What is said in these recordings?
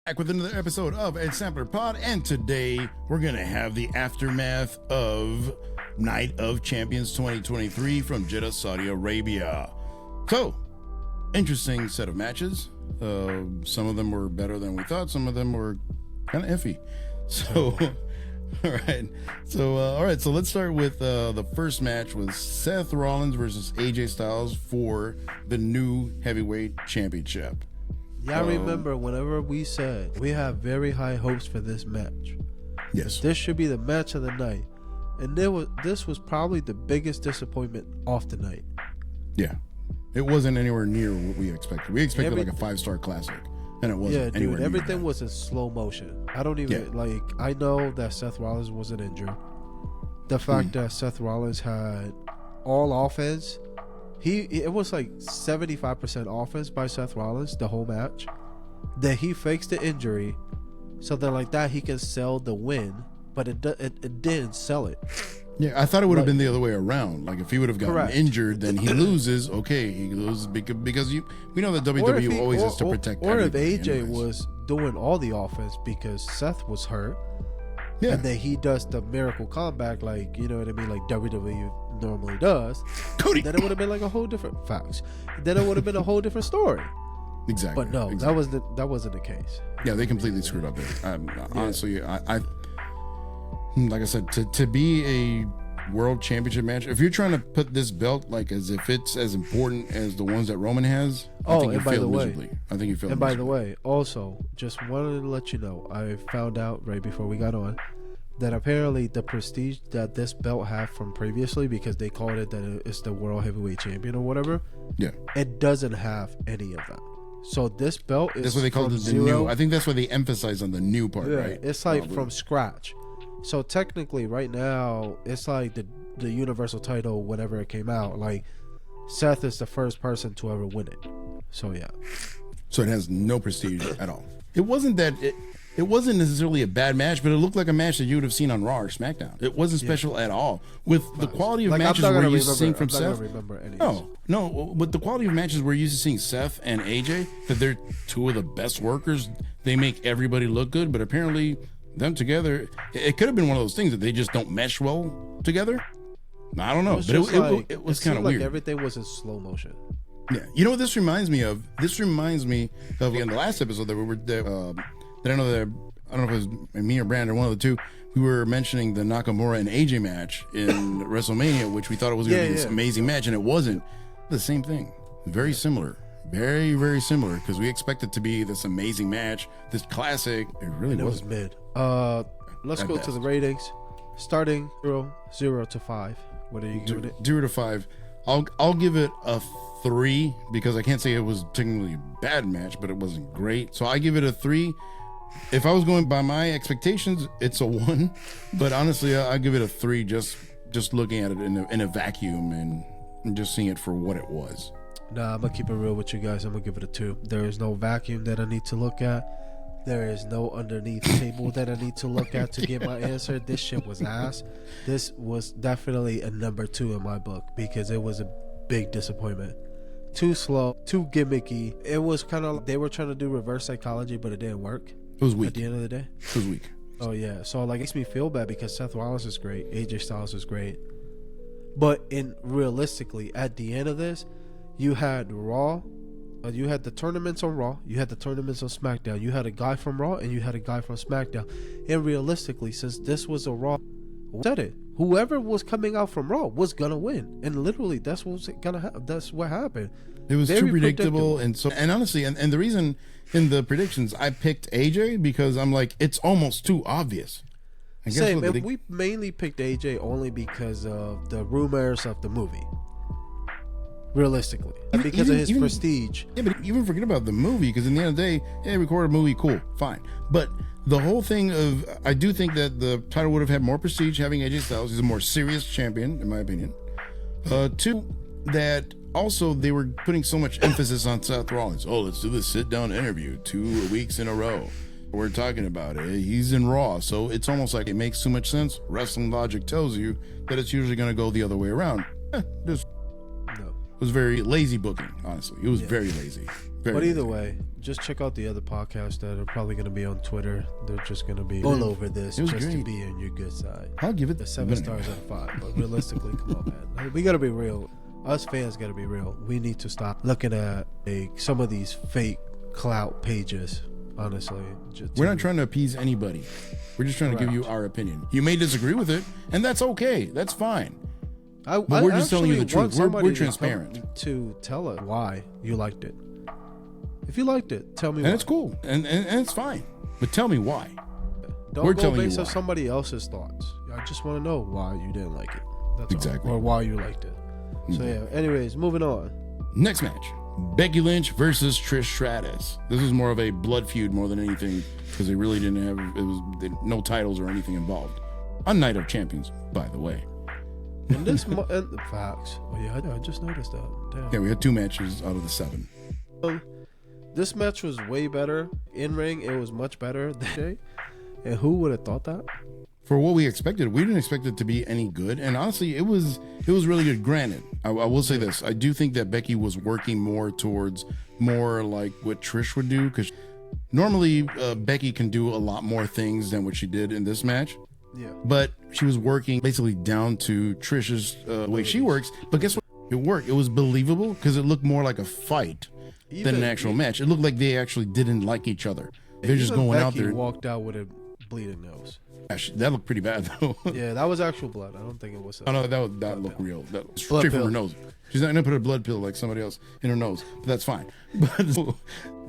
Back with another episode of Ed Sampler Pod, and today we're gonna have the aftermath of Night of Champions 2023 from Jeddah, Saudi Arabia. So, interesting set of matches. Some of them were better than we thought. Some of them were kind of iffy. So, all right. So let's start with the first match with Seth Rollins versus AJ Styles for the new heavyweight championship. Yeah, I remember whenever we said we have very high hopes for this match. Yes. This should be the match of the night. And this was probably the biggest disappointment of the night. Yeah. It wasn't anywhere near what we expected. We expected like a 5-star classic, and it wasn't anywhere near everything that. Was in slow motion. I don't even I know that Seth Rollins wasn't injured. The fact that Seth Rollins had all offense. It was like 75% offense by Seth Rollins the whole match. Then he fakes the injury, so then like that he can sell the win, but it didn't sell it. Yeah, I thought it would have been the other way around. Like if he would have gotten injured, then he loses. Okay, he loses because we know that WWE always has to protect. Or if AJ was doing all the offense because Seth was hurt. Yeah. And then he does the miracle comeback, like, you know what I mean, like WWE normally does. Cody. Then it would have been like a whole different facts. Then it would have been a whole different story. Exactly. But no, exactly. that wasn't the case. Yeah, they completely screwed up there. Honestly, I like I said, to be a world championship match, if you're trying to put this belt like as if it's as important as the ones that Roman has, I think you failed miserably. I think you failed. And by the way, also just wanted to let you know, I found out right before we got on that apparently the prestige that this belt had from previously, because they called it that it's the world heavyweight champion or whatever. Yeah, it doesn't have any of that. So this belt is that's what they called it, the new. I think that's what they emphasize on the new part, right? It's like from scratch. So technically, right now, it's like the Universal title whenever it came out. Like Seth is the first person to ever win it. So yeah. So it has no prestige at all. It wasn't that it wasn't necessarily a bad match, but it looked like a match that you would have seen on Raw or SmackDown. It wasn't special at all. With the quality of matches we're used to seeing from Seth. No. With the quality of matches we're used to seeing Seth and AJ, that they're two of the best workers. They make everybody look good, but apparently them together, it could have been one of those things that they just don't mesh well together. I don't know, but it was kind of weird. Everything was in slow motion. Yeah, you know what this reminds me of? This reminds me of in the last episode that we were that I don't know if it was me or Brandon, one of the two. We were mentioning the Nakamura and AJ match in WrestleMania, which we thought it was going to be this amazing match, and it wasn't. The same thing, very similar. Very, very similar, because we expect it to be this amazing match, this classic. It really was mid. Let's go to the ratings. Starting 0 to 5. What are you giving it? 0 to 5. I'll give it a 3, because I can't say it was technically a bad match, but it wasn't great. So I give it a 3. If I was going by my expectations, it's a 1. But honestly, I give it a 3. Just looking at it in a vacuum and just seeing it for what it was. Nah, I'm gonna keep it real with you guys. I'm gonna give it a 2. There is no vacuum that I need to look at. There is no underneath table that I need to look at to get my answer. This shit was ass. This was definitely a number 2 in my book, because it was a big disappointment. Too slow, too gimmicky. It was kind of like they were trying to do reverse psychology, but it didn't work. It was weak. At the end of the day, it was weak. Oh yeah. So like, it makes me feel bad because Seth Rollins is great, AJ Styles is great, but realistically, at the end of this, you had Raw. You had the tournaments on Raw, you had the tournaments on SmackDown, you had a guy from Raw and you had a guy from SmackDown. And realistically, since this was a Raw, said it, whoever was coming out from Raw was gonna win, and literally that's what was gonna happen. That's what happened. It was too predictable, and honestly, and the reason in the predictions I picked AJ, because I'm like, it's almost too obvious. Same, and we mainly picked AJ only because of the rumors of the movie. Realistically, because of his prestige. Yeah, but even forget about the movie, because in the end of the day, hey, record a movie, cool, fine. But the whole thing of, I do think that the title would have had more prestige having AJ Styles. He's a more serious champion, in my opinion. 2, that also they were putting so much emphasis on Seth Rollins. Oh, let's do this sit-down interview 2 weeks in a row. We're talking about it. He's in Raw, so it's almost like it makes too much sense. Wrestling logic tells you that it's usually going to go the other way around. was very lazy booking, honestly. It was very lazy. Very but either lazy. way, just check out the other podcasts that are probably going to be on Twitter. They're just going to be all over this just great. to be on your good side. I'll give it the 7 stars out of 5. But realistically, come on, man. We got to be real. Us fans got to be real. We need to stop looking at some of these fake clout pages, honestly. We're not trying to appease anybody. We're just trying to give you our opinion. You may disagree with it, and that's okay. That's fine. But we're just telling you the truth. We're transparent. To tell us why you liked it. If you liked it, tell me why. And it's cool. And it's fine. But tell me why. Don't go based on somebody else's thoughts. I just want to know why you didn't like it. That's exactly. All. Or why you liked it. So yeah, anyways, moving on. Next match. Becky Lynch versus Trish Stratus. This was more of a blood feud more than anything because they really didn't have, no titles or anything involved. On Night of Champions, by the way. And this and facts. Oh yeah, I just noticed that. Damn. Yeah, we had 2 matches out of the 7. This match was way better in ring. It was much better than Jay. And who would have thought that? For what we expected, we didn't expect it to be any good. And honestly, it was really good. Granted, I will say this: I do think that Becky was working more towards more like what Trish would do, because normally Becky can do a lot more things than what she did in this match. Yeah. But she was working basically down to Trish's way she works. But guess what? It worked. It was believable because it looked more like a fight than an actual match. It looked like they actually didn't like each other. They're just going out there. Walked out with a bleeding nose. Actually, that looked pretty bad though. Yeah, that was actual blood. I don't think it was. Oh no, that looked real. That was straight from her nose. She's not gonna put a blood pill like somebody else in her nose, but that's fine. But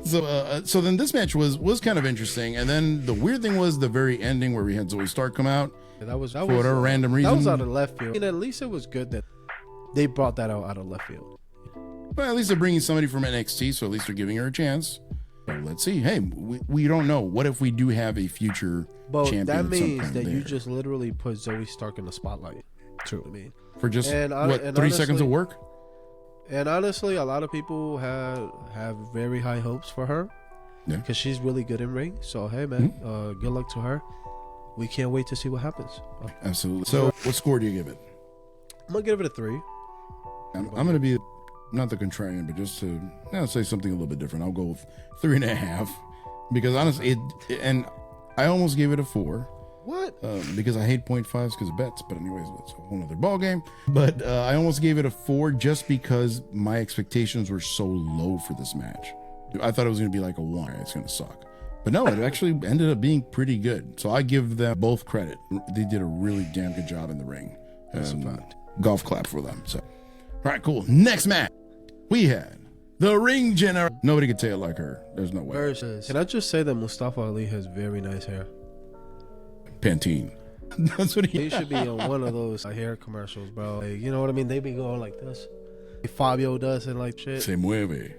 so then this match was kind of interesting, and then the weird thing was the very ending where we had Zoe Stark come out. Yeah, that was for whatever random reason. That was out of left field. I mean, at least it was good that they brought that out of left field. Well, at least they're bringing somebody from NXT, so at least they're giving her a chance. So let's see. Hey, we don't know. What if we do have a future champion? That means that you just literally put Zoe Stark in the spotlight. True. I mean, for just 3 seconds of work. And honestly, a lot of people have very high hopes for her. Yeah. Because she's really good in ring. So hey, man, good luck to her. We can't wait to see what happens. Absolutely. So, what score do you give it? I'm gonna give it a 3. I'm gonna be not the contrarian, but just to say something a little bit different. I'll go with 3.5 because honestly, and I almost gave it a 4. What? Because I hate 0.5s because of bets. But anyways, that's a whole other ball game. But I almost gave it a 4 just because my expectations were so low for this match. I thought it was gonna be like a 1. It's gonna suck. But no, it actually ended up being pretty good. So I give them both credit. They did a really damn good job in the ring. That's a fact. Golf clap for them. So, all right, cool. Next match, we had the ring general. Nobody could say it like her. There's no way. Versus. Can I just say that Mustafa Ali has very nice hair? Pantene. That's what he should be on one of those hair commercials, bro. Like, you know what I mean? They be going like this. Fabio does and like shit. Se mueve.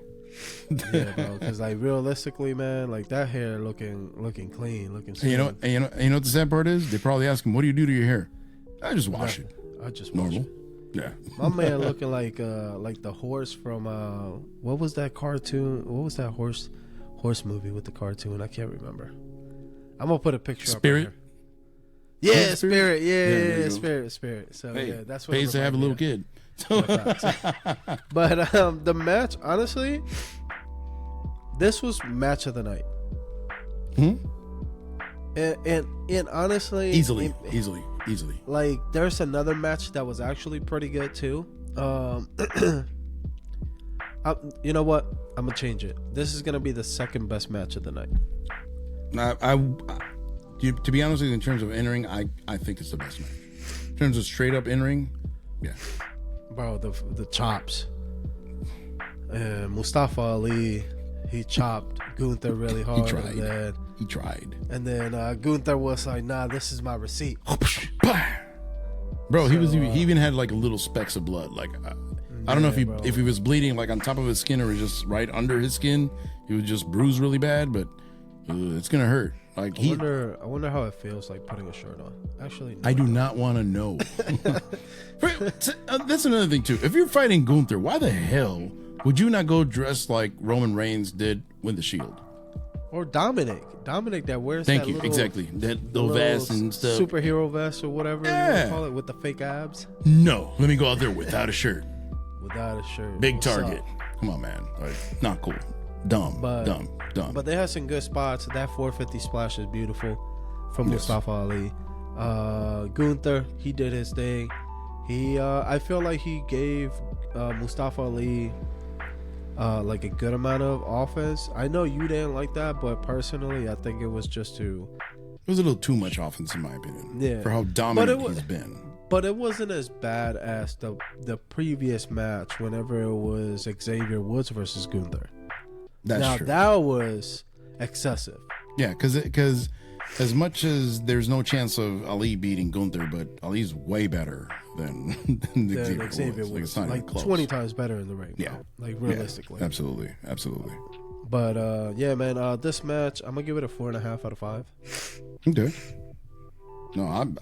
Yeah, bro. Because like realistically, man, like that hair looking clean, looking. And you know what the sad part is? They probably ask him, "What do you do to your hair?" I just wash it. I just wash it. Yeah. My man looking like the horse from what was that cartoon? What was that horse movie with the cartoon? I can't remember. I'm gonna put a picture Spirit. Up right here. Yeah, Spirit. Yeah, Spirit. So hey, yeah, that's what pays to have a little kid. But the match, honestly, this was match of the night. And honestly, easily. Like, there's another match that was actually pretty good too. You know what? I'm gonna change it. This is gonna be the second best match of the night. To be honest with you, in terms of in-ring, I think it's the best match. In terms of straight up in-ring, yeah. Bro, the chops. Mustafa Ali, he chopped Gunther really hard. He tried. And then Gunther was like, "Nah, this is my receipt." Bro, he even had like little specks of blood. Like I don't know if he was bleeding like on top of his skin or just right under his skin. He was just bruised really bad, but it's gonna hurt. Like I wonder how it feels like putting a shirt on. Actually, no, I do not want to know. That's another thing too. If you're fighting Gunther, why the hell would you not go dressed like Roman Reigns did with the Shield? Or Dominic that wears that little vest and stuff, superhero vest or whatever you want to call it, with the fake abs. No, let me go out there without a shirt. without a shirt. Big What's target. up? Come on, man. Like, not cool. Dumb. But they had some good spots. That 450 splash is beautiful from Mustafa Ali. Gunther, he did his thing. I feel like he gave Mustafa Ali like a good amount of offense. I know you didn't like that, but personally, I think it was just to. It was a little too much offense, in my opinion. Yeah. For how dominant he's been. But it wasn't as bad as the previous match whenever it was Xavier Woods versus Gunther. That's true. That was excessive. Yeah, because as much as there's no chance of Ali beating Gunther, but Ali's way better than Xavier Woods. Like, it's not even close. 20 times better in the ring. Yeah. Like realistically. Yeah, absolutely. But yeah, man, this match, I'm gonna give it a 4.5 out of 5. Okay. No,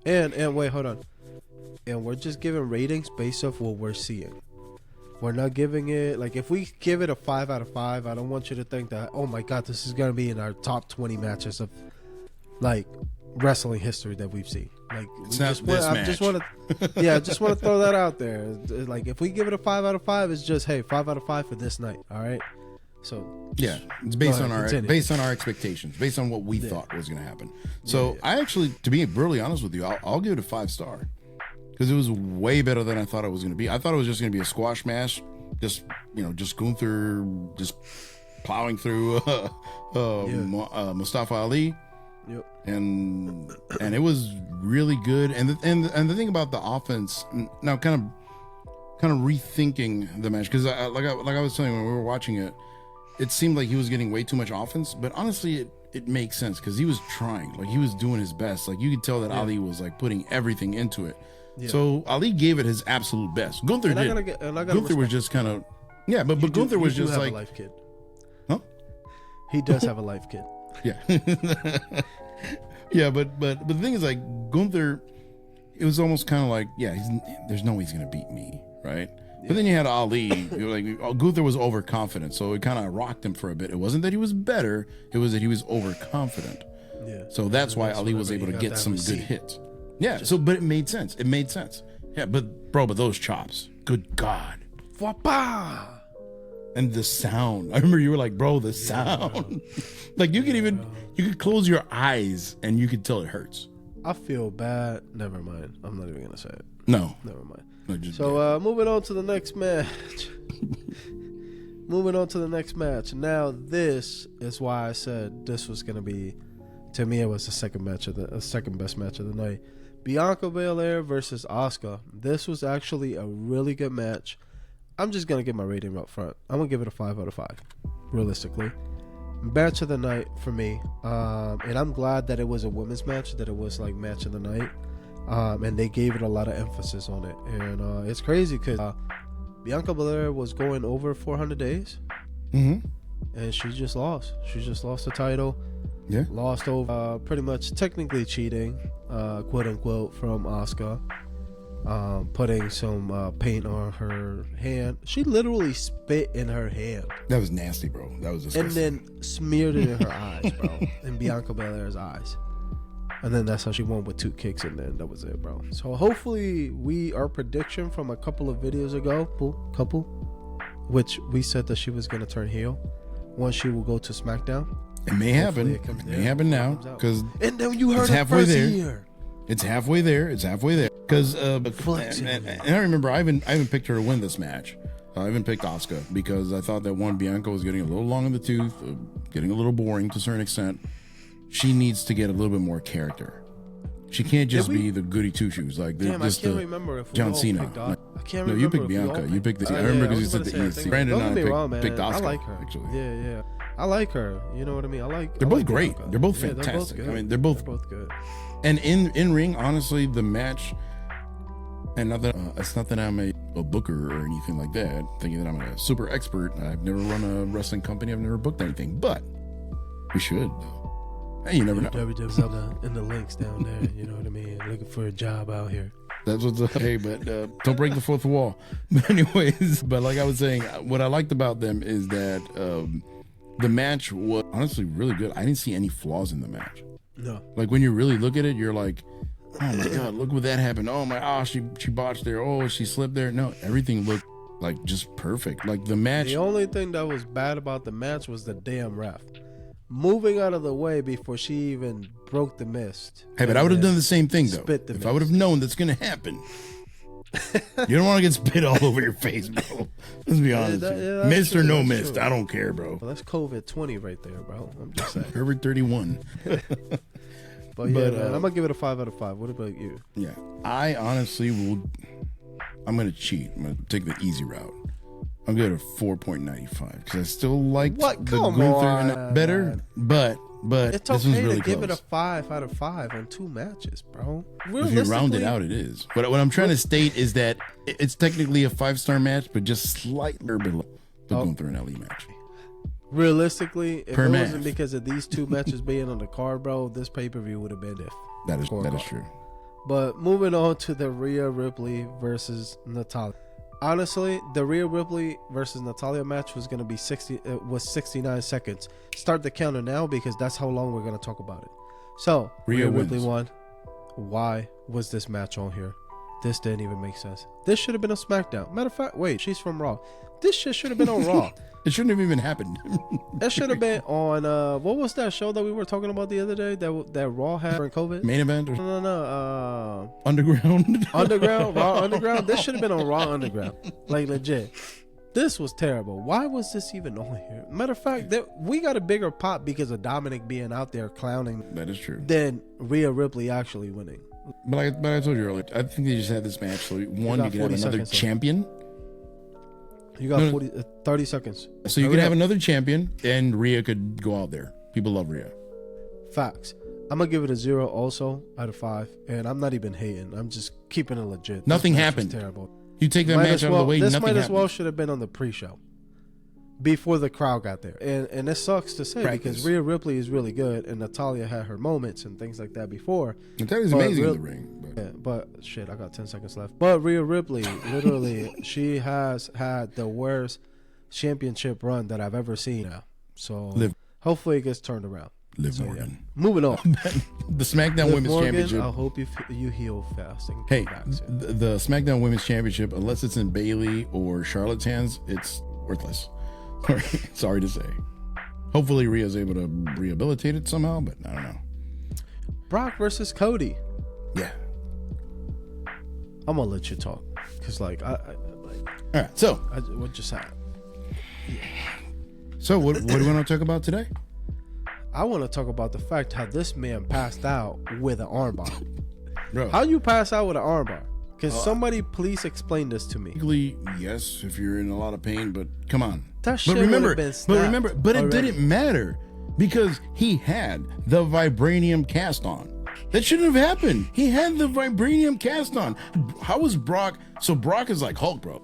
And wait, hold on. And we're just giving ratings based off what we're seeing. We're not giving it, like, if we give it a 5 out of 5, I don't want you to think that, oh my god, this is gonna be in our top 20 matches of like wrestling history that we've seen. Like, it's not this match. I just want to throw that out there. Like, if we give it a 5 out of 5, it's just, hey, 5 out of 5 for this night. All right. So yeah, it's based on our expectations, based on what we thought was going to happen. So I actually, to be really honest with you, I'll give it a 5-star because it was way better than I thought it was going to be. I thought it was just going to be a squash match, just Gunther just plowing through Mustafa Ali. Yep. And it was really good. And the thing about the offense now, kind of rethinking the match, because like I was telling you when we were watching it, it seemed like he was getting way too much offense. But honestly, it makes sense because he was trying, like he was doing his best. Like you could tell that Ali was like putting everything into it. Yeah. So Ali gave it his absolute best. Gunther did. Gunther was just kind of but Gunther was just like a life kid. Huh? He does have a life kid. Yeah. Yeah, but the thing is, like, Gunther, it was almost kind of like, there's no way he's gonna beat me, right? Yeah. But then you had Ali. Gunther was overconfident, so it kind of rocked him for a bit. It wasn't that he was better; it was that he was overconfident. Yeah. So that's why Ali was able to get some good hits. Yeah. But it made sense. Yeah, but those chops, good God. Wapa! And the sound. I remember you were like, bro, the sound. Like you could close your eyes and you could tell it hurts. I feel bad. Never mind. I'm not even gonna say it. No. Never mind. No, so moving on to the next match. Now this is why I said this was gonna be, to me, it was the second best match of the night. Bianca Belair versus Asuka. This was actually a really good match. I'm just going to give my rating up front. I'm going to give it a 5 out of 5, realistically. Match of the night for me. And I'm glad that it was a women's match, that it was like match of the night. And they gave it a lot of emphasis on it. And it's crazy because Bianca Belair was going over 400 days. Mm-hmm. And she just lost. She just lost the title. Yeah. Lost over pretty much technically cheating, quote unquote, from Asuka. Putting some paint on her hand. She literally spit in her hand. That was nasty, bro. That was disgusting. And then smeared it in her eyes, bro. In Bianca Belair's eyes. And then that's how she won with 2 kicks, and then that was it, bro. So hopefully our prediction from a couple of videos ago, which we said that she was going to turn heel once she will go to SmackDown. It may happen. It may happen now. Because and then you heard it halfway there. Here. It's halfway there. Because and I remember I even picked her to win this match. I even picked Asuka because I thought that Bianca was getting a little long in the tooth, getting a little boring to a certain extent. She needs to get a little bit more character. She can't just be the goody two shoes like just I can't remember if John Cena. I can't remember. No, you picked Bianca. You picked I remember because you said the ESC. Brandon and I picked Asuka. I like her. Actually, yeah. I like her. You know what I mean? They're both great. Bianca. They're both fantastic. They're both good. And in ring, honestly, the match. And not that it's not that I'm a booker or anything like that. Thinking that I'm a super expert. I've never run a wrestling company. I've never booked anything. But we should. Hey, you never know. WWE's in the links down there. You know what I mean? Looking for a job out here. That's what's up. Hey, but don't break the fourth wall. But anyways, but like I was saying, what I liked about them is that the match was honestly really good. I didn't see any flaws in the match. No. Like when you really look at it, you're like, oh my God, look what that happened. Oh my, she botched there. Oh, she slipped there. No, everything looked like just perfect. Like the match. The only thing that was bad about the match was the damn ref moving out of the way before she even broke the mist. Hey, but I would have done the same thing though. If I would have known that's gonna happen. You don't want to get spit all over your face, bro. Let's be honest. Mist or no mist, true. I don't care, bro. Well, that's COVID-20 right there, bro. I'm just saying. Herbert 31. But yeah, man, I'm gonna give it a 5 out of 5. What about you? Yeah, I honestly will. I'm gonna cheat. I'm gonna take the easy route. I'm gonna go to 4.95 because I still like the Gunther better, man. But it's this okay one's really to give close. it a 5 out of 5 on 2 matches, bro. If you round it out, it is. But what I'm trying to state is that it's technically a 5-star match, but just slightly below the Gunther and Ali match. Realistically, if it wasn't because of these 2 matches being on the card, bro, this pay-per-view would have been if. That is true. But moving on to the Rhea Ripley versus Natalya. Honestly, the Rhea Ripley versus Natalya match was going to be 69 seconds. Start the counter now because that's how long we're going to talk about it. So, Rhea Ripley won. Why was this match on here? This didn't even make sense. This should have been a SmackDown. Matter of fact, wait, she's from Raw. This shit should have been on Raw. It shouldn't have even happened. It should have been on what was that show that we were talking about the other day that Raw had during COVID? Main event? No. Underground? Raw Underground? This should have been on Raw Underground. Like, legit. This was terrible. Why was this even on here? Matter of fact, we got a bigger pop because of Dominic being out there clowning. That is true. Than Rhea Ripley actually winning. But I told you earlier, I think they just had this match so one, you could have another champion. You got 30 seconds. So you could have another champion, and Rhea could go out there. People love Rhea. Facts. I'm going to give it a 0 also out of 5. And I'm not even hating. I'm just keeping it legit. Nothing happened. Terrible. You take that match out of the way, nothing happened. This might as well should have been on the pre-show. Before the crowd got there. And it sucks to say because Rhea Ripley is really good and Natalya had her moments and things like that before. Natalya's amazing in the ring. But shit, I got 10 seconds left. But Rhea Ripley, literally, she has had the worst championship run that I've ever seen now. So hopefully it gets turned around. Morgan. Moving on. The SmackDown Women's Championship. I hope you heal fast. And hey, the SmackDown Women's Championship, unless it's in Bayley or Charlotte's hands, it's worthless. Sorry to say. Hopefully Rhea's able to rehabilitate it somehow, but I don't know. Brock versus Cody. Yeah. I'm gonna let you talk because all right, so what just happened? So what do we want to talk about today? I want to talk about the fact how this man passed out with an armbar. Bro, how you pass out with an armbar? Can somebody please explain this to me? Technically, yes, if you're in a lot of pain, but come on. That shit would have been snapped but it didn't matter because he had the vibranium cast on. That shouldn't have happened. He had the vibranium cast on. How was Brock? So Brock is like Hulk, bro,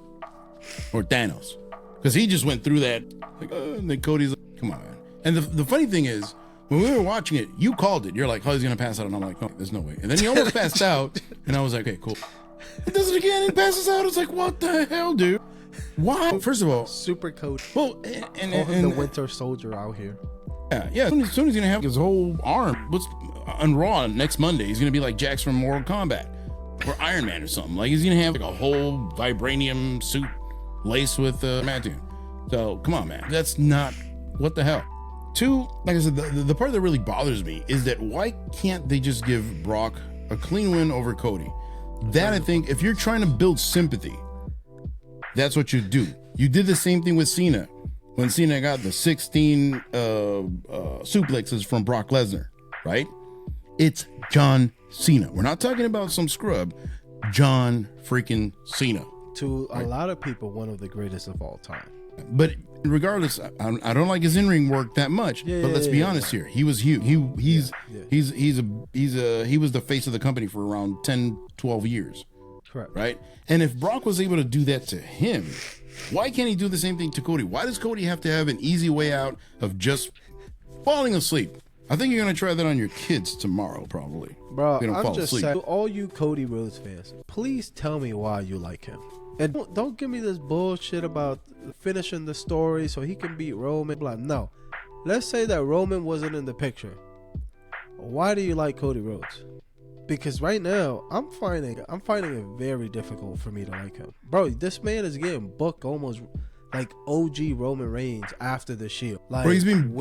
or Thanos, because he just went through that. And then Cody's like, "Come on, man." And the funny thing is, when we were watching it, you called it. You're like, "Oh, he's gonna pass out," and I'm like, "No, there's no way." And then he almost passed out, and I was like, "Okay, cool." He does it again. He passes out. It's like, what the hell, dude? Why? First of all, Super Cody. Well, and the Winter Soldier out here. Yeah. As soon as he's gonna have his whole arm, what's on Raw next Monday? He's gonna be like Jax from Mortal Kombat or Iron Man or something. Like he's gonna have like a whole vibranium suit laced with Matthew. So come on, man. That's not what the hell. Two, like I said, the part that really bothers me is that why can't they just give Brock a clean win over Cody? That I think if you're trying to build sympathy, that's what you do. You did the same thing with Cena when Cena got the 16 suplexes from Brock Lesnar, right? It's John Cena. We're not talking about some scrub. John freaking Cena. To a lot of people, one of the greatest of all time. But regardless, I don't like his in-ring work that much. But let's be honest here. He was huge. He was the face of the company for around 10, 12 years. Correct. Right? And if Brock was able to do that to him, why can't he do the same thing to Cody? Why does Cody have to have an easy way out of just falling asleep? I think you're going to try that on your kids tomorrow, probably. Bro, I'm just saying, all you Cody Rhodes fans, please tell me why you like him. And don't give me this bullshit about finishing the story so he can beat Roman. Blah. No. Let's say that Roman wasn't in the picture. Why do you like Cody Rhodes? Because right now I'm finding it very difficult for me to like him, bro. This man is getting booked almost like OG Roman Reigns after the Shield. Like, bro, he's being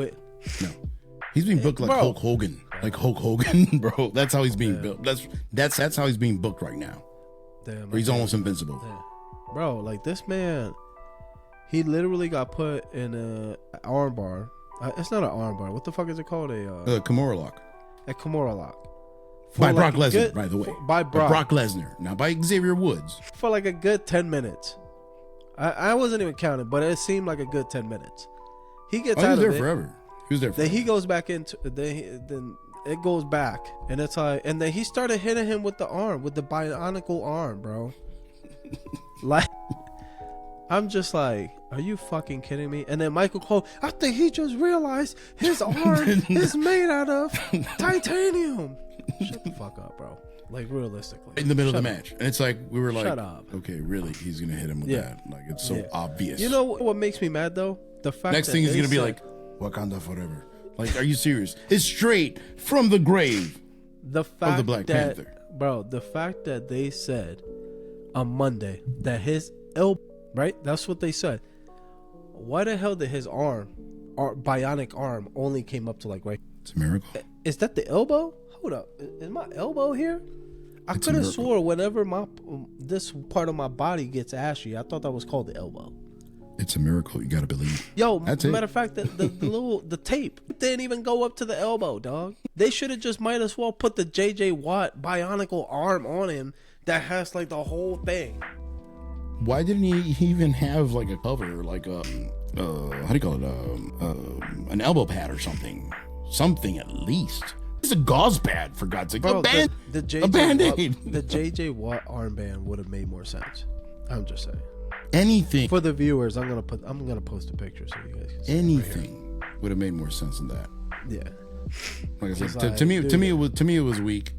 booked like bro. Hulk Hogan, bro. That's how he's being built. That's how he's being booked right now. Damn, he's almost invincible. Damn. Bro, like this man, he literally got put in a armbar. It's not an armbar. What the fuck is it called? A Kimura lock. A Kimura lock. By Brock Lesnar, by the way. By Brock Lesnar, not by Xavier Woods. For like a good 10 minutes. I wasn't even counting, but it seemed like a good 10 minutes. He gets out of it. He was there forever. Then he goes back into then it goes back, and it's like, and then he started hitting him with the bionicle arm, bro. Like, I'm just like, are you fucking kidding me? And then Michael Cole, I think he just realized his arm is made out of titanium. Shut the fuck up, bro. Like, realistically, in the middle of the match, and it's like we were like, shut up. Okay, really, he's gonna hit him with that. Like, it's so obvious. You know what makes me mad though? The fact next thing is gonna be like, Wakanda forever. Like, are you serious? It's straight from the grave. The fact of the Black Panther, bro. The fact that they said on Monday that his elbow, right? That's what they said. Why the hell did his arm, or bionic arm, only came up to like right? It's a miracle. Is that the elbow? Hold up, is my elbow here? I could have swore whenever this part of my body gets ashy, I thought that was called the elbow. It's a miracle. You gotta believe. Yo, matter of fact, the tape didn't even go up to the elbow, dog. They should have just might as well put the JJ Watt bionicle arm on him that has like the whole thing. Why didn't he even have like a cover, like how do you call it, an elbow pad or something? Something at least. It's a gauze pad, for God's sake. Bro, a Band-Aid. The JJ Watt armband would have made more sense. I'm just saying. Anything for the viewers, I'm gonna post a picture so you guys can see. Anything right would have made more sense than that. Yeah. Like I said, to me it was weak.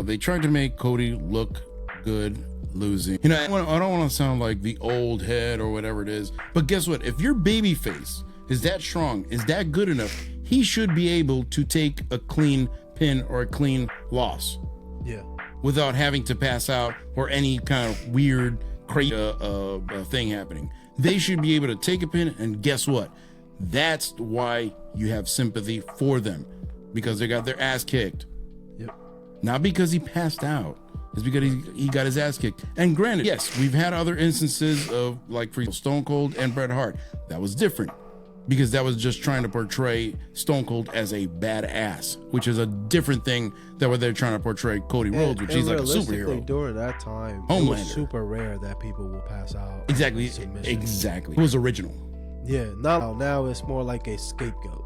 They tried to make Cody look good losing. You know, I don't want to sound like the old head or whatever it is, but guess what? If your baby face is that strong, is that good enough, he should be able to take a clean pin or a clean loss. Yeah. Without having to pass out or any kind of weird crazy thing happening. They should be able to take a pin, and guess what? That's why you have sympathy for them, because they got their ass kicked. Yep. Not because he passed out. It's because he got his ass kicked. And granted, yes, we've had other instances of like for Stone Cold and Bret Hart. That was different, because that was just trying to portray Stone Cold as a badass, which is a different thing than what they're trying to portray Cody Rhodes, which he's like a superhero. During that time, Homelander. It was super rare that people will pass out. Exactly. It was original. Yeah. Now it's more like a scapegoat.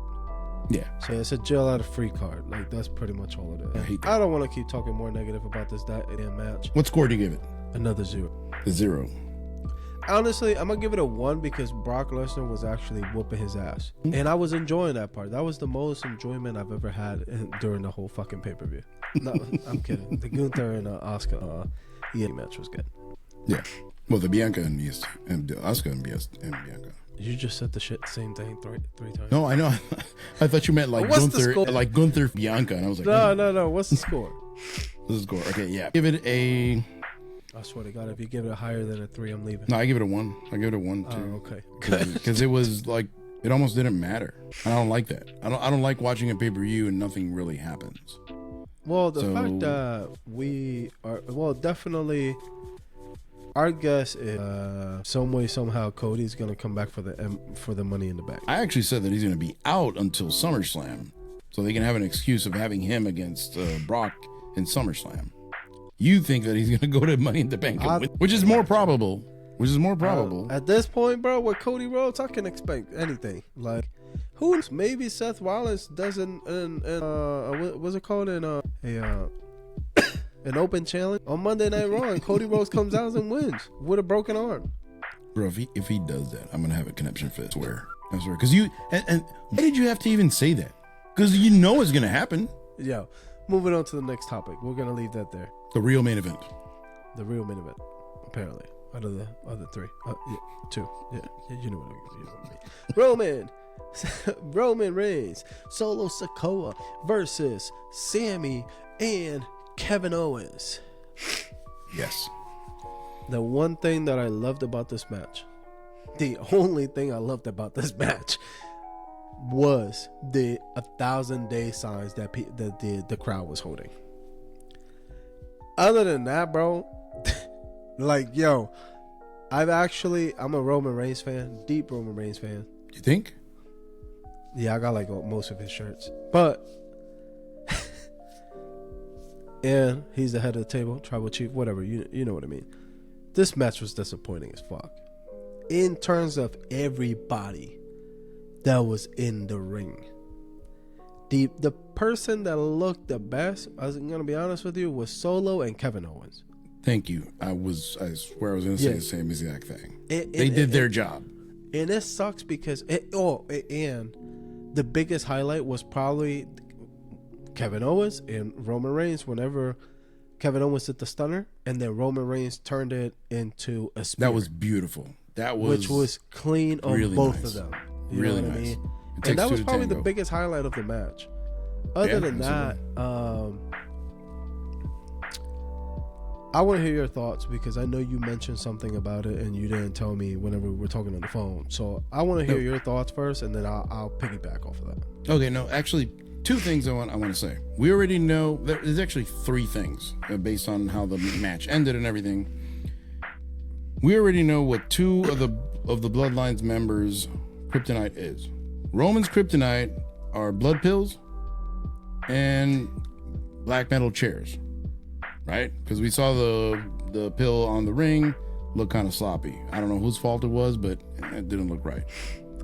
Yeah. So it's a jail out of free card. Like, that's pretty much all it is. I don't want to keep talking more negative about this damn match. What score do you give it? Another 0. A 0. Honestly, I'm gonna give it a 1 because Brock Lesnar was actually whooping his ass, and I was enjoying that part. That was the most enjoyment I've ever had during the whole fucking pay-per-view. No, I'm kidding. The Gunther and Asuka match was good. Yeah. Well, the Bianca and Asuka and Bianca. You just said the same thing three times. No, I know. I thought you meant like Gunther, Bianca, and I was like, no. What's the score? What's the score? Okay, yeah. Give it a. I swear to God, if you give it higher than a 3, I'm leaving. No, I give it a 1. I give it a 1 too. Oh, okay. Because it was like, it almost didn't matter. I don't like that. I don't like watching a pay-per-view and nothing really happens. Well, the fact that we are, definitely, our guess is some way, somehow, Cody's going to come back for the Money in the Bank. I actually said that he's going to be out until SummerSlam, so they can have an excuse of having him against Brock in SummerSlam. You think that he's going to go to Money in the Bank, which is more probable. At this point, bro, with Cody Rhodes, I can expect anything. Like, who knows? Maybe Seth Rollins doesn't, what's it called? An open challenge on Monday Night Raw, and Cody Rhodes comes out and wins with a broken arm. Bro, if he does that, I'm going to have a conniption fit. I swear. Because and why did you have to even say that? Because you know it's going to happen. Yeah. Moving on to the next topic. We're going to leave that there. The real main event. The real main event, apparently. Out of the other 3. 2. Yeah, you know what I mean. Roman Reigns, Solo Sikoa versus Sami and Kevin Owens. Yes. The one thing that I loved about this match, the only thing I loved about this match, was the 1,000-day signs that the crowd was holding. Other than that, bro, like, yo, I'm a Roman Reigns fan, deep Roman Reigns fan. You think? Yeah, I got like most of his shirts, but and he's the head of the table, tribal chief, whatever. You know what I mean. This match was disappointing as fuck in terms of everybody that was in the ring. The person that looked the best, I was gonna be honest with you, was Solo and Kevin Owens. Thank you. I swear I was gonna say the same exact thing. They did their job. And it sucks because and the biggest highlight was probably Kevin Owens and Roman Reigns whenever Kevin Owens did the stunner and then Roman Reigns turned it into a spear. That was beautiful. Which was clean on really both of them. You really know what nice. I mean? And that was probably the biggest highlight of the match. Other than that, I want to hear your thoughts because I know you mentioned something about it and you didn't tell me whenever we were talking on the phone. So I want to hear your thoughts first, and then I'll piggyback off of that. Okay, no, actually, two things I want to say. We already know there's actually three things based on how the match ended and everything. We already know what two of the Bloodline's members' kryptonite is. Roman's kryptonite are blood pills and black metal chairs. Right? Because we saw the pill on the ring look kind of sloppy. I don't know whose fault it was, but it didn't look right.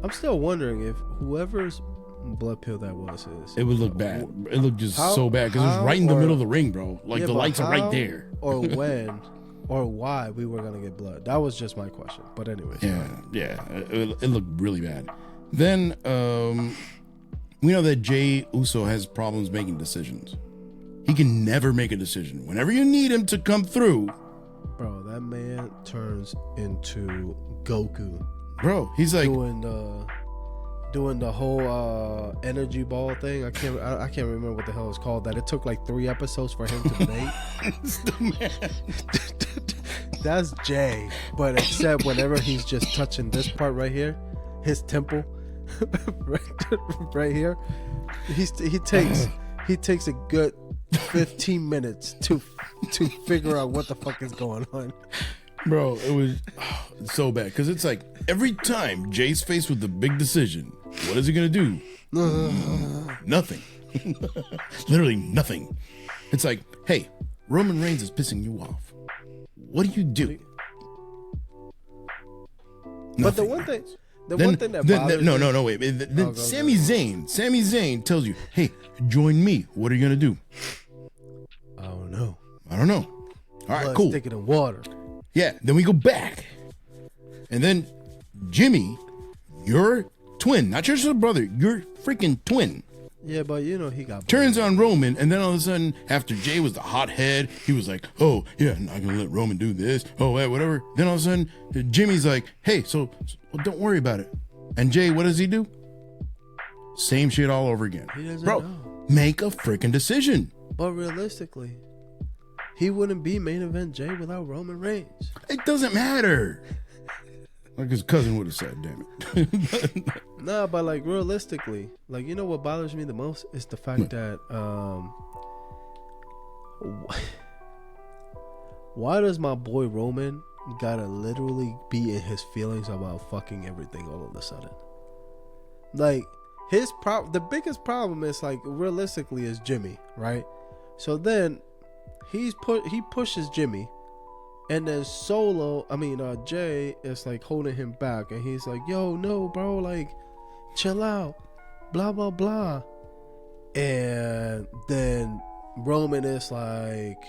I'm still wondering if whoever's blood pill that was is. It would look bad. It looked just so bad because it was right in the middle of the ring, bro. Like the lights are right there. Or when or why we were gonna get blood. That was just my question. But anyways. Yeah. It looked really bad. Then we know that Jey Uso has problems making decisions. He can never make a decision. Whenever you need him to come through, bro, that man turns into Goku. Bro, he's like doing the whole energy ball thing. I can't remember what the hell it's called. That it took like 3 episodes for him to make. That's Jay, but except whenever he's just touching this part right here, his temple, right here, he takes a good 15 minutes to figure out what the fuck is going on. Bro, it was so bad because it's like every time Jay's faced with the big decision, what is he gonna do? Nothing. Literally nothing. It's like, hey, Roman Reigns is pissing you off. What do you do? But the one thing that bothers no, wait. Then Sami Zayn tells you, hey, join me. What are you gonna do? I don't know. All right, cool. Stick it in water. Yeah, then we go back. And then Jimmy, your twin, not just your brother, your freaking twin. Yeah, but you know he got turns on Roman, and then all of a sudden, after Jay was the hothead, he was like, oh, yeah, I'm not gonna let Roman do this. Oh, whatever. Then all of a sudden, Jimmy's like, hey, so don't worry about it. And Jay, what does he do? Same shit all over again. He doesn't know. Make a freaking decision. But realistically, he wouldn't be main event Jay without Roman Reigns. It doesn't matter. Like his cousin would have said, damn it. Nah, but like realistically, like, you know what bothers me the most is the fact that why does my boy Roman gotta literally be in his feelings about fucking everything all of a sudden? Like the biggest problem is, like, realistically is Jimmy, right? So then he pushes Jimmy, and then Jay is like holding him back, and he's like, yo, no, bro, like, chill out, blah blah blah. And then Roman is like,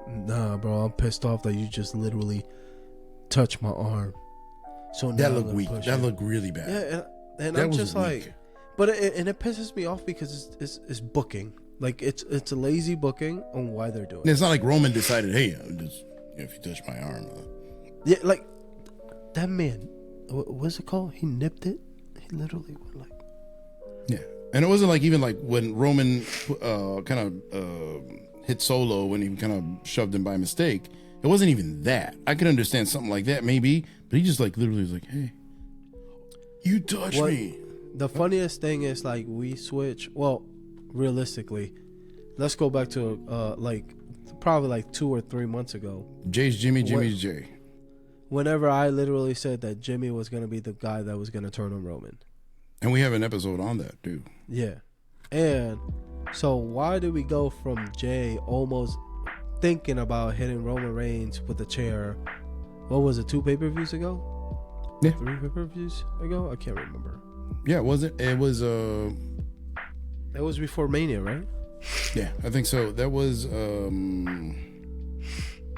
nah, bro, I'm pissed off that you just literally touched my arm. So now that looked weak. That looked really bad. Yeah, and I'm just like, but it pisses me off because it's booking. Like, it's a lazy booking on why they're doing it. It's not like Roman decided, hey, if you touch my arm. Yeah, like, that man, what's it called? He nipped it. He literally went like. Yeah, and it wasn't like even like when Roman kind of hit Solo when he kind of shoved him by mistake. It wasn't even that. I could understand something like that maybe, but he just like literally was like, "Hey, you touched me." The funniest thing is like we switch. Well, realistically, let's go back to probably like 2 or 3 months ago. Jay's Jimmy, Jimmy's Jay. Whenever I literally said that Jimmy was going to be the guy that was going to turn on Roman. And we have an episode on that, too. Yeah. And so why do we go from Jay almost thinking about hitting Roman Reigns with a chair? What was it, 2 pay-per-views ago? Yeah. 3 pay-per-views ago? I can't remember. Yeah, was it? It was It was before Mania, right? Yeah, I think so. That was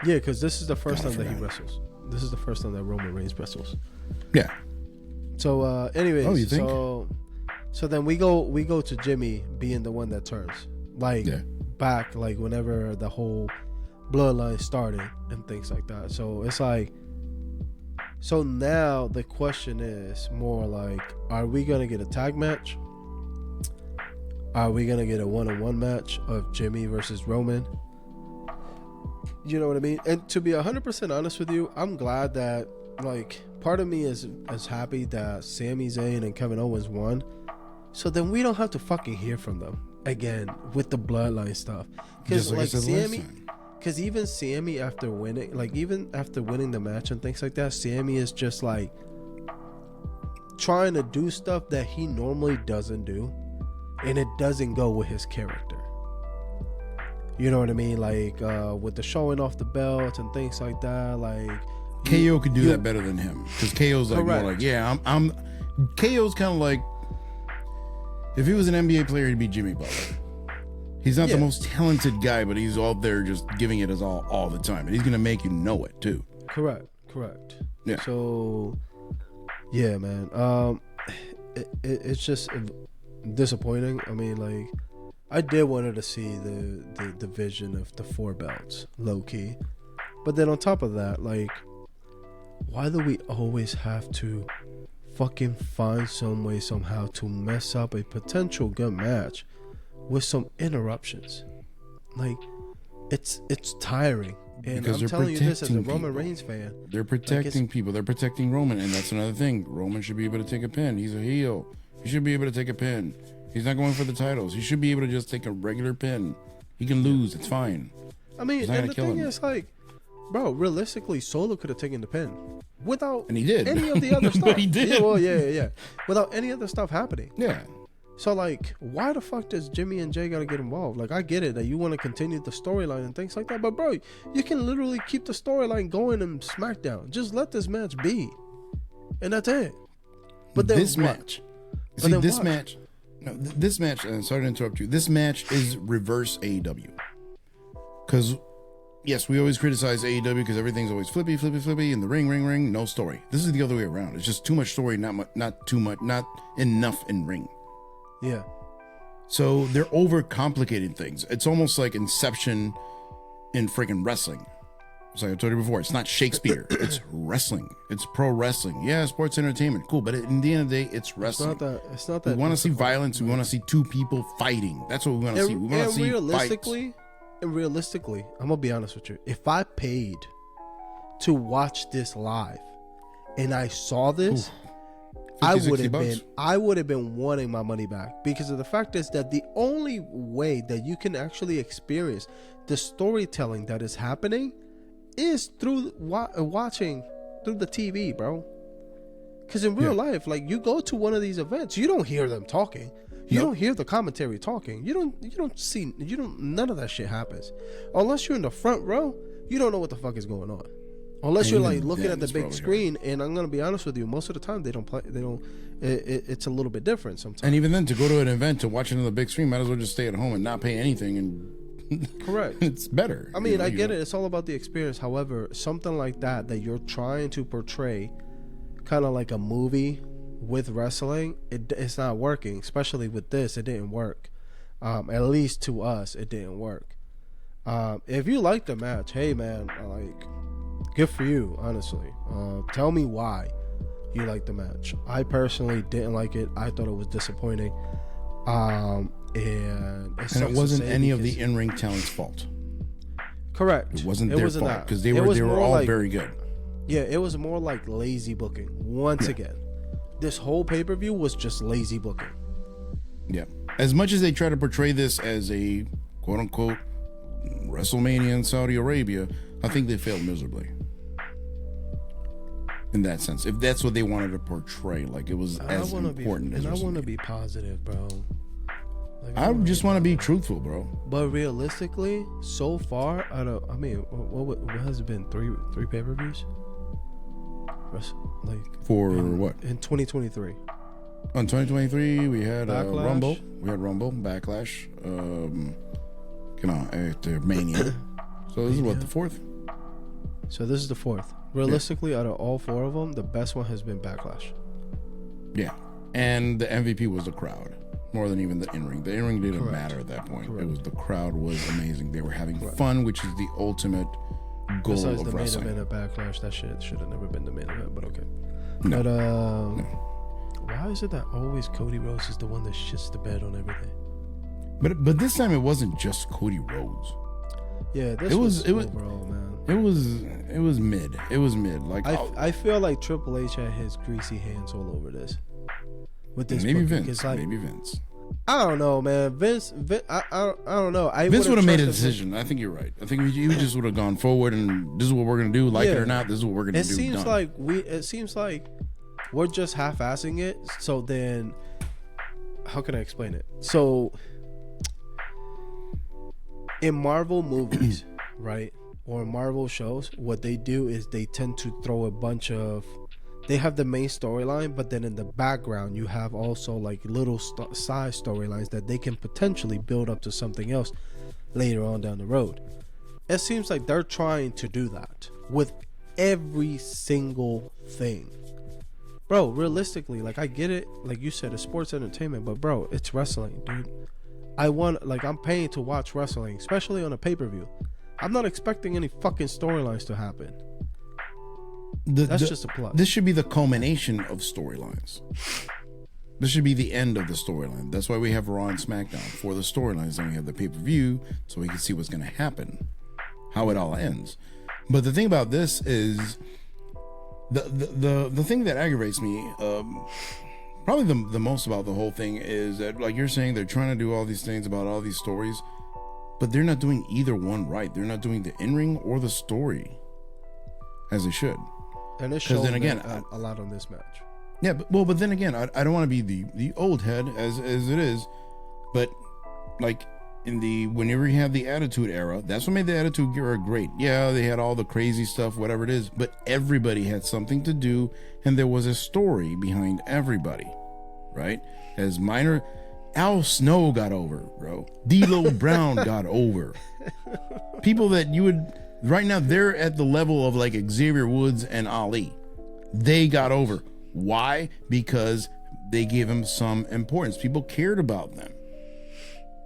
yeah, because this is the first time that he wrestles. This is the first time that Roman Reigns wrestles. Yeah. So anyways, you think? So then we go to Jimmy being the one that turns. Back like whenever the whole bloodline started and things like that. So it's like, so now the question is more like, are we gonna get a tag match? Are we gonna get a one-on-one match of Jimmy versus Roman? You know what I mean? And to be 100% honest with you, I'm glad that, like, part of me is happy that Sami Zayn and Kevin Owens won, so then we don't have to fucking hear from them again with the bloodline stuff. Because like Sami, because even Sami after winning, like even after winning the match and things like that, Sami is just like trying to do stuff that he normally doesn't do, and it doesn't go with his character. You know what I mean? Like with the showing off the belt and things like that. Like KO could do that better than him, because KO's like more like, yeah, I'm KO's kind of like, if he was an NBA player, he'd be Jimmy Butler. He's not the most talented guy, but he's all there just giving it his all the time, and he's gonna make you know it too. Correct. Yeah. So yeah, man. It's just disappointing. I mean, like, I did wanted to see the division of the 4 belts, low key. But then on top of that, like, why do we always have to fucking find some way somehow to mess up a potential good match with some interruptions? Like, it's tiring. And Because I'm telling you this as a Roman Reigns fan. They're protecting people. They're protecting Roman, and that's another thing. Roman should be able to take a pin. He's a heel. He should be able to take a pin. He's not going for the titles. He should be able to just take a regular pin. He can lose. It's fine. I mean, and the thing is, like, bro, realistically, Solo could have taken the pin without and he did. any of the other stuff. But he did. Yeah, well, yeah. Without any other stuff happening. Yeah. So, like, why the fuck does Jimmy and Jay got to get involved? Like, I get it that you want to continue the storyline and things like that, but, bro, you can literally keep the storyline going in SmackDown. Just let this match be. And that's it. But then this match. See, this match... No, this match, and sorry to interrupt you, this match is reverse AEW. Because, yes, we always criticize AEW because everything's always flippy, in the ring, no story. This is the other way around. It's just too much story, not too much, not enough in ring. Yeah. So they're overcomplicating things. It's almost like Inception in freaking wrestling. It's like I told you before, it's not Shakespeare. It's wrestling. It's pro wrestling. Yeah, sports entertainment. Cool. But in the end of the day, it's wrestling. It's not that. We want to see violence. We want to see 2 people fighting. That's what we want to see. We want to see realistically, fights. And realistically, I'm going to be honest with you. If I paid to watch this live and I saw this, 50, I would have been wanting my money back, because of the fact is that the only way that you can actually experience the storytelling that is happening is through watching through the TV, bro. Because in real life, like, you go to one of these events, you don't hear them talking. You don't hear the commentary talking. You don't see none of that shit happens. Unless you're in the front row, you don't know what the fuck is going on. Unless you're like looking at the big screen, and I'm gonna be honest with you, most of the time it's a little bit different sometimes. And even then, to go to an event to watch it on the big screen, might as well just stay at home and not pay anything, and correct. It's better. I mean, I get it. It's all about the experience. However, something like that you're trying to portray, kind of like a movie with wrestling, it's not working. Especially with this, it didn't work. At least to us, it didn't work. If you like the match, hey man, like, good for you. Honestly, tell me why you like the match. I personally didn't like it. I thought it was disappointing. And it wasn't any of the in-ring talent's fault. Correct. It wasn't their fault because they were all like, very good. Yeah, it was more like lazy booking. Once again, this whole pay-per-view was just lazy booking. Yeah. As much as they try to portray this as a quote-unquote WrestleMania in Saudi Arabia, I think they failed miserably. In that sense, if that's what they wanted to portray, like it was as important as WrestleMania. And I want to be positive, bro. Like, I just want to be truthful, bro. But realistically, so far, what has it been? Three pay-per-views? What? In 2023. On 2023, we had Rumble. We had Rumble, Backlash, Mania. So this is what, the fourth? So this is the fourth. Realistically, out of all four of them, the best one has been Backlash. Yeah. And the MVP was the crowd, more than even the in-ring. The in-ring didn't matter at that point. Correct. It was the crowd was amazing. They were having fun, which is the ultimate goal Besides of wrestling. The main event of Backlash, that shit should have never been the main event, but okay. No. But no. Why is it that always Cody Rhodes is the one that shits the bed on everything? But this time it wasn't just Cody Rhodes. Yeah, it was overall, man. It was mid. It was mid. Like I feel like Triple H had his greasy hands all over this. With this maybe Vince. Maybe Vince. I don't know, man. Vince I don't know. Vince would have made a decision. I think you're right. I think he just would have gone forward and this is what we're gonna do, like it or not. This is what we're gonna do. It seems like we're just half-assing it. So then, how can I explain it? So in Marvel movies, right, or Marvel shows, what they do is they tend to throw a bunch of. They have the main storyline, but then in the background you have also like little side storylines that they can potentially build up to something else later on down the road. It seems like they're trying to do that with every single thing. Bro, realistically, like I get it, like you said, it's sports entertainment, but bro, it's wrestling, dude. I'm paying to watch wrestling, especially on a pay-per-view. I'm not expecting any fucking storylines to happen. That's just a plot. This should be the culmination of storylines. This should be the end of the storyline. That's why we have Raw and SmackDown for the storylines. Then we have the pay-per-view so we can see what's going to happen, how it all ends. But the thing about this is the thing that aggravates me, probably the most about the whole thing is that, like you're saying, they're trying to do all these things about all these stories, but they're not doing either one right. They're not doing the in-ring or the story as they should. And it's showing then again a lot on this match. Yeah, but then again, I don't want to be the old head as it is, but like whenever you have the Attitude Era, that's what made the Attitude Era great. Yeah, they had all the crazy stuff, whatever it is, but everybody had something to do, and there was a story behind everybody, right? As minor, Al Snow got over, bro. D'Lo Brown got over. People that you would. Right now, they're at the level of like Xavier Woods and Ali. They got over. Why? Because they gave him some importance. People cared about them.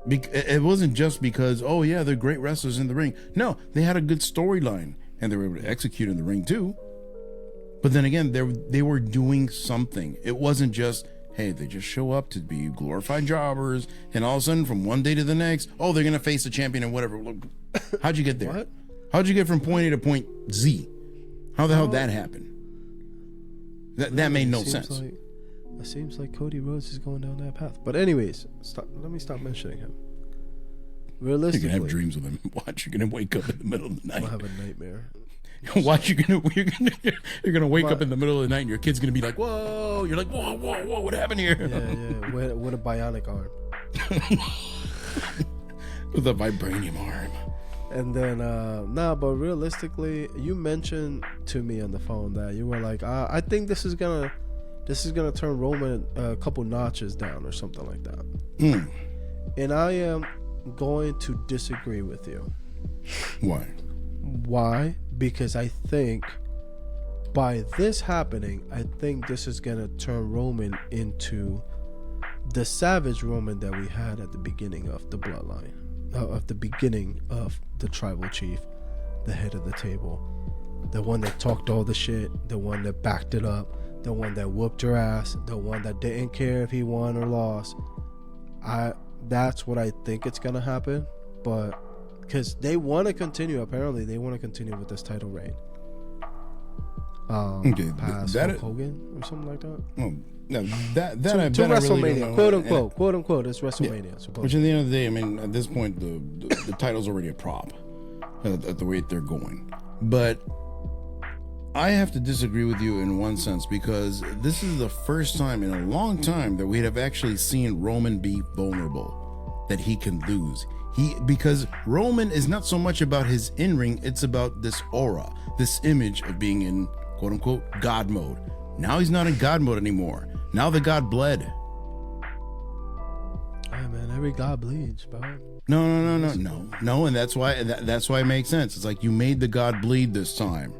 It wasn't just because, oh yeah, they're great wrestlers in the ring. No, they had a good storyline and they were able to execute in the ring too. But then again, they were doing something. It wasn't just, hey, they just show up to be glorified jobbers and all of a sudden from one day to the next, oh, they're going to face the champion and whatever. How'd you get there? What? How'd you get from point A to point Z? How the hell did that happen? That made no sense. It seems like Cody Rhodes is going down that path. But anyways, let me stop mentioning him. Realistically, you're gonna have dreams with him. Watch, you're gonna wake up in the middle of the night. I'll have a nightmare. Watch, you're gonna wake up in the middle of the night and your kid's gonna be like, whoa. You're like, whoa, what happened here? Yeah. With a bionic arm. With a vibranium arm. And then, but realistically, you mentioned to me on the phone that you were like, I think this is gonna turn Roman a couple notches down or something like that. And I am going to disagree with you. Why? Because I think by this happening, I think this is gonna turn Roman into the savage Roman that we had at the beginning of the Bloodline. Of the beginning of the tribal chief, the head of the table, the one that talked all the shit, the one that backed it up, the one that whooped her ass, the one that didn't care if he won or lost. That's what I think it's gonna happen, but because they want to continue. Apparently, they want to continue with this title reign. Past Hulk Hogan or something like that. Oh, no, that I bet to I really WrestleMania, don't know. quote unquote, it's WrestleMania. Yeah. Supposedly. Which at the end of the day, I mean, at this point, the title's already a prop at the rate they're going. But I have to disagree with you in one sense, because this is the first time in a long time that we have actually seen Roman be vulnerable, that he can lose. Because Roman is not so much about his in-ring, it's about this aura, this image of being in quote-unquote God mode. Now he's not in God mode anymore. Now the God bled. Hey man, every God bleeds, bro. No, and that's why it makes sense. It's like you made the God bleed this time.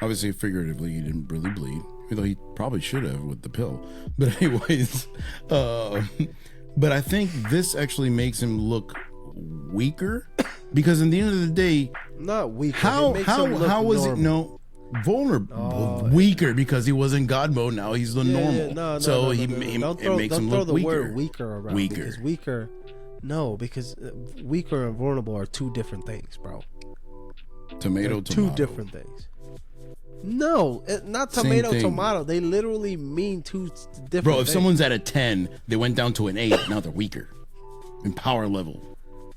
Obviously, figuratively, he didn't really bleed, even though he probably should have with the pill. But anyways, but I think this actually makes him look weaker, because in the end of the day, not weaker. How was it vulnerable? Weaker because he was in God mode. Now he's the normal. So it makes him look weaker. Don't throw the word weaker around. Because weaker and vulnerable are two different things, bro. Tomato. Two different things. No, not tomato. They literally mean two different Bro, if things. someone's at a 10, they went down to an 8, now they're weaker in power level.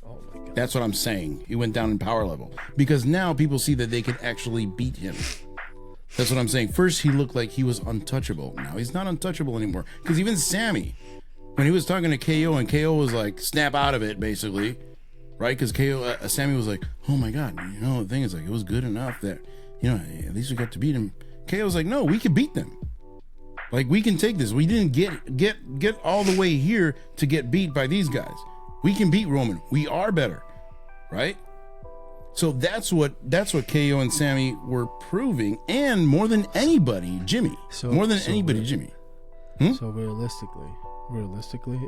Oh my God. That's what I'm saying. He went down in power level. Because now people see that they can actually beat him. That's what I'm saying. First, he looked like he was untouchable. Now he's not untouchable anymore. Because even Sami, when he was talking to KO, and KO was like, snap out of it, basically. Right? Because Sami was like, oh my God, the thing is, like, it was good enough that, at least we got to beat him. KO was like, no, we can beat them. Like, we can take this. We didn't get all the way here to get beat by these guys. We can beat Roman. We are better. Right? So that's what KO and Sami were proving, and more than anybody, Jimmy. So Jimmy. So realistically,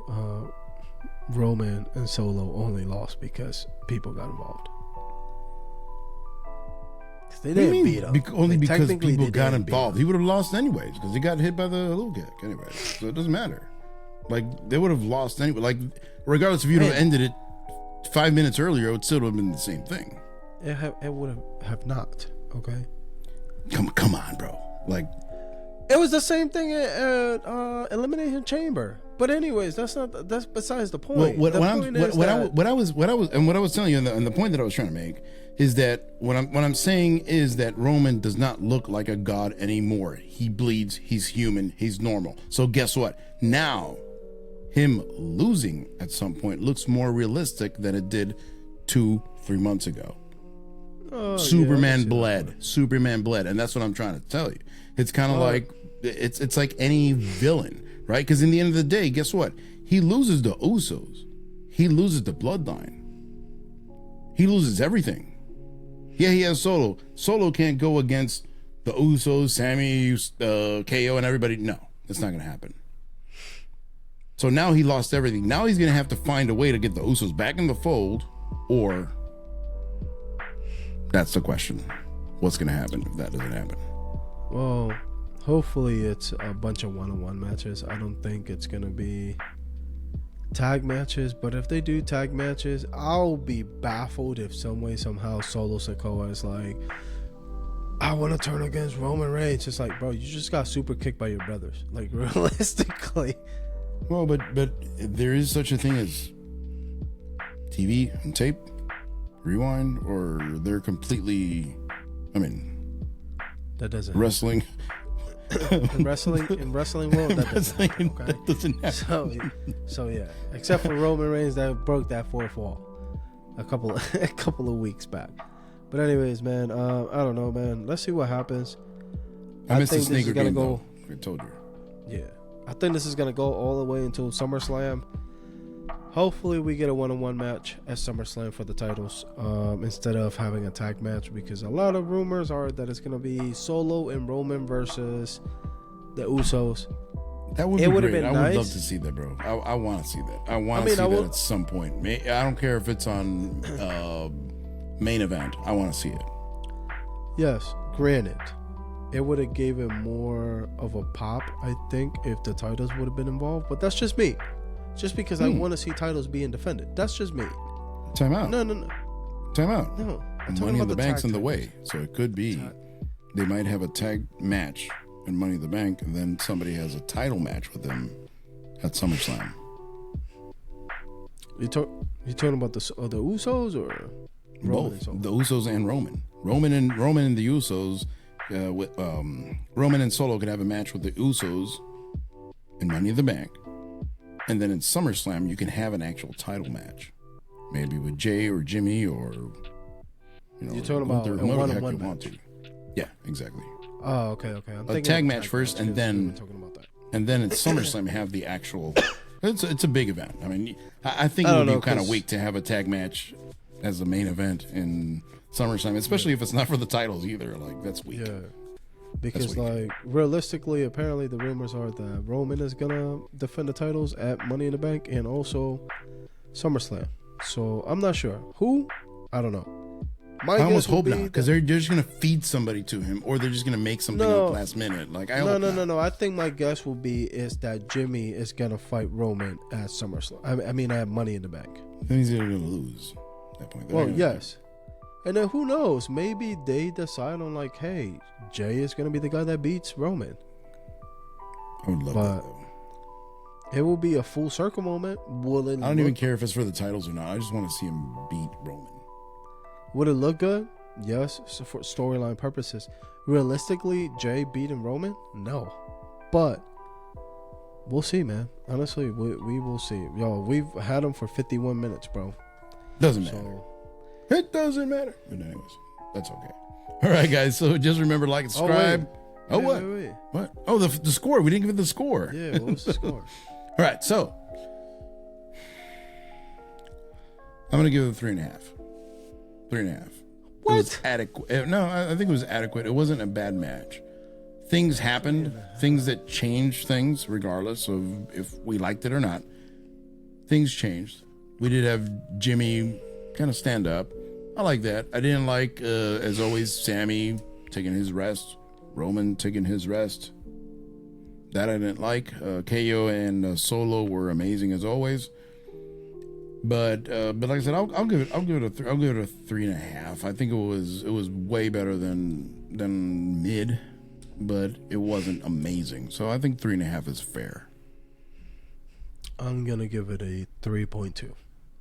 Roman and Solo only lost because people got involved. They didn't beat him. Only because people got involved. He would have lost anyways, because he got hit by the hello kick anyway. So it doesn't matter. Like, they would have lost anyway. Like, regardless if you'd have ended it 5 minutes earlier, it would still have been the same thing. It would have not. Okay. Come on, bro. Like, it was the same thing at Elimination Chamber. But anyways, that's besides the point. What I was telling you, and the point that I was trying to make is that what I'm saying is that Roman does not look like a god anymore. He bleeds. He's human. He's normal. So guess what? Now, him losing at some point looks more realistic than it did 2-3 months ago. Superman bled, and that's what I'm trying to tell you. It's kind of like it's like any villain, right? Because in the end of the day, guess what? He loses the Usos, he loses the Bloodline, he loses everything. Yeah, he has Solo. Solo can't go against the Usos, Sami, KO, and everybody. No, that's not gonna happen. So now he lost everything. Now he's gonna have to find a way to get the Usos back in the fold, or that's the question. What's going to happen if that doesn't happen? Well, hopefully it's a bunch of one-on-one matches. I don't think it's going to be tag matches, but if they do tag matches, I'll be baffled if some way, somehow, Solo Sikoa is like, I want to turn against Roman Reigns. It's like, bro, you just got super kicked by your brothers. Like, realistically. Well, but there is such a thing as TV and tape. Rewind, or they're completely, that doesn't wrestling in wrestling world, that doesn't happen, okay? That doesn't happen. So yeah, except for Roman Reigns that broke that fourth wall a couple of weeks back. But anyways, man, I don't know, man, let's see what happens. I missed the sneaker game though. I told you. Yeah, I think this is gonna go all the way until SummerSlam. Hopefully we get a one-on-one match at SummerSlam for the titles, instead of having a tag match, because a lot of rumors are that it's going to be Solo and Roman versus the Usos. That would be great. I would love to see that, bro. I want to see that. I want to see that at some point. I don't care if it's on main event. I want to see it. Yes, granted, it would have gave it more of a pop, I think, if the titles would have been involved. But that's just me. Just because I want to see titles being defended. That's just me. Time out. No. Time out. No, I'm talking Money in about the Bank's in the tag way, matches. so it could be they might have a tag match in Money in the Bank, and then somebody has a title match with them at SummerSlam. You talking about the Usos or Roman Both and the Usos and Roman. Roman and the Usos. With Roman and Solo could have a match with the Usos in Money in the Bank, and then in SummerSlam you can have an actual title match, maybe with Jay or Jimmy or You're talking about Gunther, a whoever the one-on-one heck you want match. to. Yeah, exactly. Oh, okay. I'm A thinking tag of match first, and then we were talking about that. and then in SummerSlam you have the actual. It's a big event. I mean, I think I it don't would know, be kind of 'cause- weak to have a tag match as the main event in SummerSlam, especially if it's not for the titles either. Like, that's weak. Yeah. Because, weak. like, realistically, apparently the rumors are that Roman is going to defend the titles at Money in the Bank and also SummerSlam. So, I'm not sure. Who? I don't know. I almost hope not, because they're just going to feed somebody to him, or they're just going to make something up last minute. Like, I hope not. No. I think my guess will be is that Jimmy is going to fight Roman at SummerSlam. I mean, at Money in the Bank. Then he's going to lose at that point. Well, yes. And then who knows? Maybe they decide on, like, hey, Jay is going to be the guy that beats Roman. I would love that, though. It will be a full circle moment. I don't even care if it's for the titles or not. I just want to see him beat Roman. Would it look good? Yes, so for storyline purposes. Realistically, Jay beating Roman? No. But we'll see, man. Honestly, we will see. Yo, we've had him for 51 minutes, bro. Doesn't matter. It doesn't matter. But anyways, that's okay. All right, guys. So just remember, like and subscribe. Wait. What? Oh, the score. We didn't give it the score. Yeah, what was the score? All right, so I'm gonna give it a 3.5. 3.5. What? It was adequate. No, I think it was adequate. It wasn't a bad match. Things happened. Things that changed things, regardless of if we liked it or not. Things changed. We did have Jimmy kind of stand up. I like that. I didn't like, as always, Sami taking his rest, Roman taking his rest. That I didn't like. KO and Solo were amazing as always. But like I said, I'll give it a 3.5. I think it was way better than mid, but it wasn't amazing. So I think 3.5 is fair. I'm gonna give it a 3.2.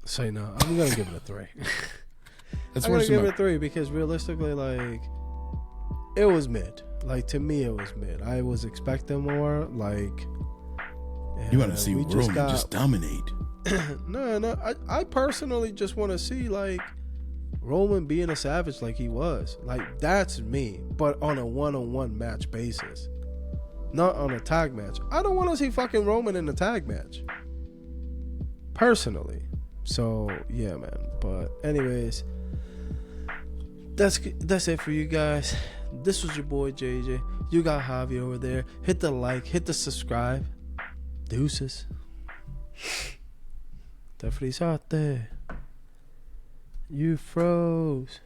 Say no. I'm gonna give it a 3. That's I'm gonna worse give than it a 3 because realistically, like, it was mid. Like, to me, it was mid. I was expecting more. Like, you want to see Roman just dominate. No. I personally just want to see, like, Roman being a savage like he was. Like, that's me. But on a one-on-one match basis. Not on a tag match. I don't want to see fucking Roman in a tag match. Personally. So, yeah, man. But anyways, that's it for you guys. This was your boy, JJ. You got Javi over there. Hit the like. Hit the subscribe. Deuces. Te frisaste. You froze.